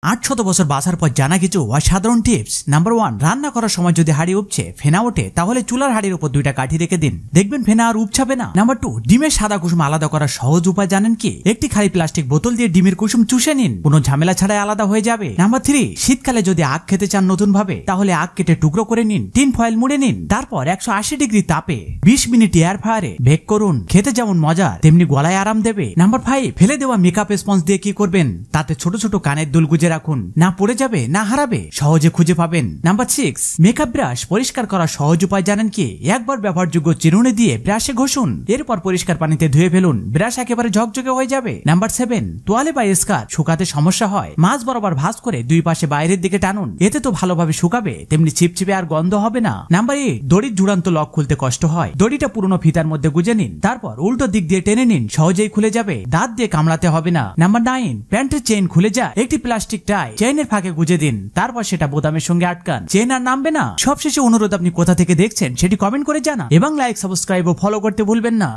800 বছর বাঁচার পর জানা কিছু অসাধারণ টিপস। নাম্বার 1, রান্না করার সময় যদি হাঁড়ি উপচে ফেনা ওঠে তাহলে চুলার হাঁড়ির উপর 2টা কাঠি রেখে দিন, দেখবেন ফেনা আর উপছাবে না। নাম্বার 2, ডিমের সাদা কুসুম আলাদা করার সহজ উপায় জানেন কি? একটি খালি প্লাস্টিক বোতল দিয়ে ডিমের কুসুম চুষে নিন, কোনো ঝামেলা ছাড়াই আলাদা হয়ে যাবে। নাম্বার 3, শীতকালে যদি আখ খেতে চান নতুন ভাবে তাহলে আখ কেটে টুকরো করে নিন, টিন ফয়েল মুড়ে নিন, তারপর 180 ডিগ্রি তাপে 20 মিনিট এয়ার ফায়ারে বেক করুন। খেতে যেমন মজা তেমনি গলায় আরাম দেবে। নাম্বার 5, ফেলে দেওয়া মেকআপ স্পঞ্জ দিয়ে কি করবেন? তাতে ছোট ছোট কানের দুল গুজে রাখুন, না পড়ে যাবে না হারাবে, সহজে খুঁজে পাবেন। নাম্বার 6, মেকআপ ব্রাশ পরিষ্কার করার সহজ উপায় জানেন কি? একবার ব্যবহারযোগ্য চিরুনি দিয়ে ব্রাশে ঘষুন, এরপর পরিষ্কার পানিতে ধুয়ে ফেলুন, ব্রাশ একেবারে ঝকঝকে হয়ে যাবে। নাম্বার 7, তোয়ালে বা স্কার্ফ শুকাতে সমস্যা হয়, মাছ বরাবর ভাঁজ করে দুই পাশে বাইরের দিকে টানুন, এতে তো ভালোভাবে শুকাবে তেমনি চিপচিপে আর গন্ধ হবে না। নাম্বার 8, দড়ির ঝুড়ান্ত লক খুলতে কষ্ট হয়, দড়িটা পুরনো ফিতার মধ্যে গুজে নিন, তারপর উল্টো দিক দিয়ে টেনে নিন, সহজেই খুলে যাবে, দাঁত দিয়ে কামড়াতে হবে না। নাম্বার 9, প্যান্টের চেইন খুলে যায়, একটি প্লাস্টিক টাই চেইনের ফাঁকে গুজে দিন, তারপর সেটা বোতামের সঙ্গে আটকান, চেইন আর নামবে না। সবশেষে অনুরোধ, আপনি কোথা থেকে দেখছেন সেটি কমেন্ট করে জানান এবং লাইক, সাবস্ক্রাইব ও ফলো করতে ভুলবেন না।